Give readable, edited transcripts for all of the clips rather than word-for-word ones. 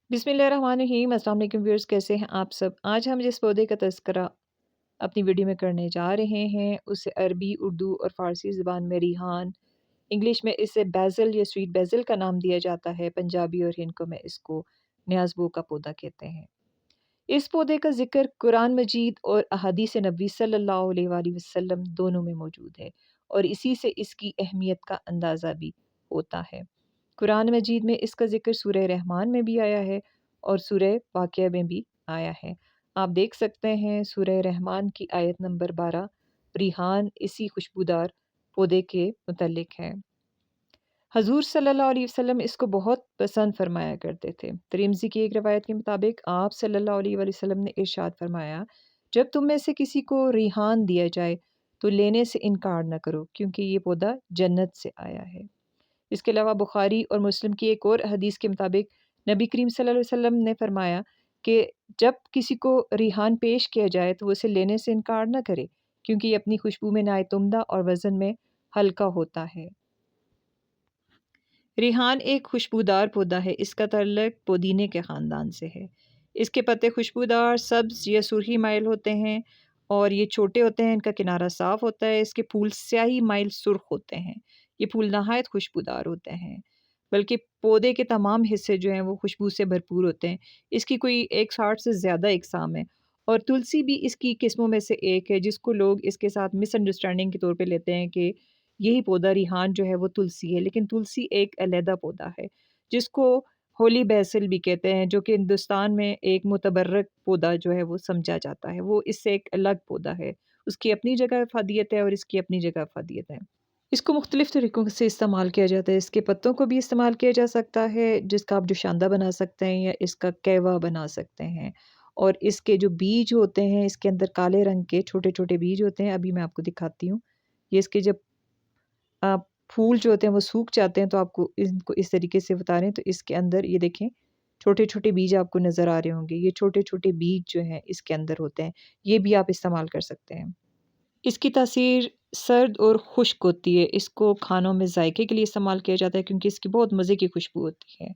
बिस्मिल्लाहिर्रहमानिर्रहीम। अस्सलाम वालेकुम व्यूअर्स, कैसे हैं आप सब। आज हम जिस पौधे का तज़किरा अपनी वीडियो में करने जा रहे हैं उसे अरबी, उर्दू और फ़ारसी ज़बान में रिहान, इंग्लिश में इसे बैज़ल या स्वीट बैज़ल का नाम दिया जाता है। पंजाबी और हिंदको में इसको न्याज़बो का पौधा कहते हैं। इस पौधे का ज़िक्र कुरान मजीद और अहादीस नबी सल्लल्लाहु अलैहि वसल्लम दोनों में मौजूद है और इसी से इसकी अहमियत का अंदाज़ा भी होता है। कुरान मजीद में इसका ज़िक्र सूरह रहमान में भी आया है और सूरह वाक़िया में भी आया है। आप देख सकते हैं सूरह रहमान की आयत नंबर 12 रिहान इसी खुशबूदार पौधे के मुतल्लिक है। हज़ूर सल्लल्लाहु अलैहि वसल्लम इसको बहुत पसंद फ़रमाया करते थे। तिरमिज़ी की एक रिवायत के मुताबिक आप सल्लल्लाहु अलैहि वसल्लम ने इरशाद फ़रमाया, जब तुम में से किसी को रिहान दिया जाए तो लेने से इनकार न करो, क्योंकि ये पौधा जन्नत से आया है। इसके अलावा बुखारी और मुस्लिम की एक और हदीस के मुताबिक नबी करीम सल्लल्लाहु अलैहि वसल्लम ने फरमाया कि जब किसी को रिहान पेश किया जाए तो वो उसे लेने से इनकार न करे, क्योंकि ये अपनी खुशबू में नायत उम्दा और वज़न में हल्का होता है। रिहान एक खुशबूदार पौधा है। इसका ताल्लुक पुदीने के ख़ानदान से है। इसके पत्ते खुशबूदार सब्ज़ या सुर्खी माइल होते हैं और ये छोटे होते हैं। इनका किनारा साफ़ होता है। इसके फूल स्याही माइल सुर्ख होते हैं। ये फूल नहायत खुशबूदार होते हैं, बल्कि पौधे के तमाम हिस्से जो हैं वो खुशबू से भरपूर होते हैं। इसकी कोई 160 से ज़्यादा इकसाम है और तुलसी भी इसकी किस्मों में से एक है, जिसको लोग इसके साथ मिसअंडरस्टैंडिंग के तौर पे लेते हैं कि यही पौधा रिहान जो है वो तुलसी है, लेकिन तुलसी एक अलहदा पौधा है जिसको होली बैसिल भी कहते हैं, जो कि हिंदुस्तान में एक मुतबर्रक पौधा जो है वो समझा जाता है। वो इससे एक अलग पौधा है। उसकी अपनी जगह अफ़ादियत है और इसकी अपनी जगह अफ़ादियत है। इसको मुख्तलिफ़ तरीक़ों से इस्तेमाल किया जाता है। इसके पत्तों को भी इस्तेमाल किया जा सकता है, जिसका आप जोशांदा बना सकते हैं या इसका कहवा बना सकते हैं। और इसके जो बीज होते हैं, इसके अंदर काले रंग के छोटे-छोटे बीज होते हैं। अभी मैं आपको दिखाती हूँ। ये इसके जब फूल जो होते हैं वो सूख जाते हैं, तो आपको इनको इस तरीके से उतारें तो इसके अंदर ये देखें छोटे-छोटे बीज आपको नज़र आ रहे होंगे। ये छोटे-छोटे बीज जो हैं इसके अंदर होते हैं। ये भी आप इस्तेमाल कर सकते हैं। इसकी तासीर सर्द और खुश्क होती है। इसको खानों में जायके के लिए इस्तेमाल किया जाता है, क्योंकि इसकी बहुत मज़े की खुशबू होती है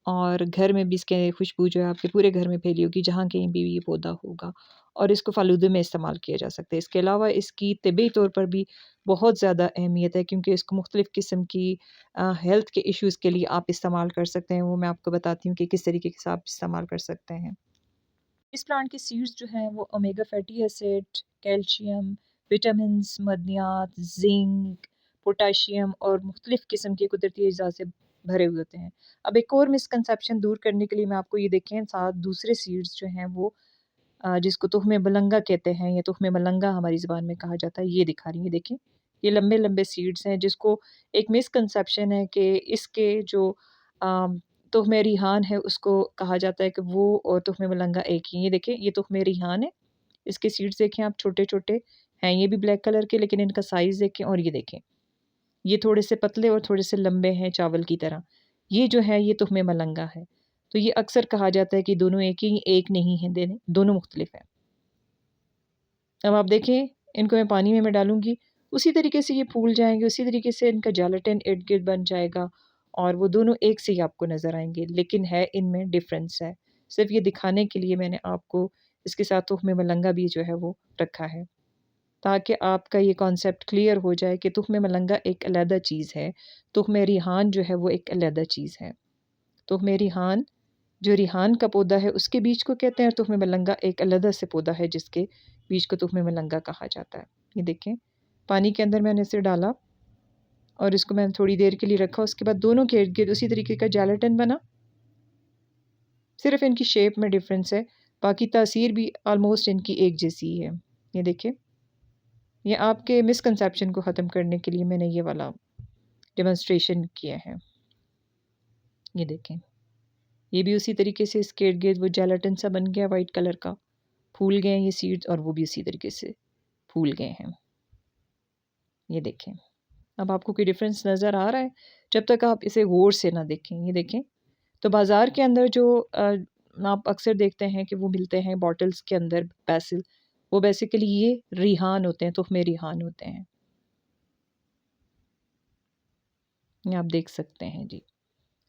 और घर में भी इसकी खुशबू जो है आपके पूरे घर में फैली होगी, जहाँ कहीं भी ये पौधा होगा। और इसको फ़ालूदे में इस्तेमाल किया जा सकता है। इसके अलावा इसकी तिब्बी तौर पर भी बहुत ज़्यादा अहमियत है, क्योंकि इसको मुख्तलिफ़ किस्म की हेल्थ के इश्यूज़ के लिए आप इस्तेमाल कर सकते हैं। वो मैं आपको बताती हूँ कि किस तरीके से आप इस्तेमाल कर सकते हैं। इस प्लांट की सीड्स जो हैं वो omega fatty acid, calcium, vitamins, मदनियात, ज़िंक, पोटाशियम और मुख्तलिफ़ किस्म के कुदरती अज़ा से भरे हुए होते हैं। अब एक और मिसकंसेप्शन दूर करने के लिए मैं आपको ये देखें, साथ दूसरे सीड्स जो हैं वो जिसको तुख़्म मलंगा कहते हैं या तुख़्म मलंगा हमारी ज़ुबान में कहा जाता है, ये दिखा रही हैं। देखिए, ये लंबे-लंबे सीड्स हैं, जिसको एक मिसकंसेप्शन है कि इसके जो तुख़्म रिहान है उसको कहा जाता है कि वो और तुख़्म मलंगा एक ही हैं। ये देखिए, ये तुख़्म रिहान है। इसके सीड्स देखें आप, छोटे-छोटे हैं, ये भी ब्लैक कलर के, लेकिन इनका साइज़ देखें और ये देखें, ये थोड़े से पतले और थोड़े से लंबे हैं चावल की तरह। ये जो है ये तुख़्म मलंगा है। तो ये अक्सर कहा जाता है कि दोनों एक नहीं हैं, दोनों मुख्तलिफ़ हैं। अब आप देखें, इनको मैं पानी में मैं डालूँगी, उसी तरीके से ये फूल जाएँगे, उसी तरीके से इनका जेलाटिन इर्द-गिर्द बन जाएगा और वो दोनों एक से ही आपको नज़र आएँगे, लेकिन है इनमें डिफ़रेंस है। सिर्फ़ ये दिखाने के लिए मैंने आपको इसके साथ तुख़्म मलंगा भी जो है वो रखा है, ताकि आपका ये कॉन्सेप्ट क्लियर हो जाए कि तुख़्म मलंगा एक अलहदा चीज़ है, तुख़्म रिहान जो है वो एक अलहदा चीज़ है। तुख़्म रिहान, जो रिहान का पौधा है उसके बीज को कहते हैं और तुख़्म मलंगा एक अलहदा से पौधा है जिसके बीज को तुख़्म मलंगा कहा जाता है। ये देखें, पानी के अंदर मैंने इसे डाला और इसको मैंने थोड़ी देर के लिए रखा, उसके बाद दोनों के इर्द-गिर्द उसी तरीके का जेलाटिन बना। सिर्फ़ इनकी शेप में डिफ़रेंस है, बाकी तासीर भी ऑलमोस्ट इनकी एक जैसी ही है। ये देखिए, ये आपके मिसकंसेप्शन को ख़त्म करने के लिए मैंने ये वाला डेमोंस्ट्रेशन किया है। ये देखें, ये भी उसी तरीके से इसके इर्द-गिर्द वो जेलाटिन सा बन गया वाइट कलर का, फूल गए हैं ये सीड्स और वो भी उसी तरीके से फूल गए हैं। ये देखें, अब आपको कोई डिफ़रेंस नज़र आ रहा है? जब तक आप इसे गौर से ना देखें। ये देखें, तो बाज़ार के अंदर जो आप अक्सर देखते हैं कि वो मिलते हैं बॉटल्स के अंदर बैसिल, वो बेसिकली ये रिहान होते हैं, तुख़्म रिहान होते हैं। ये आप देख सकते हैं जी।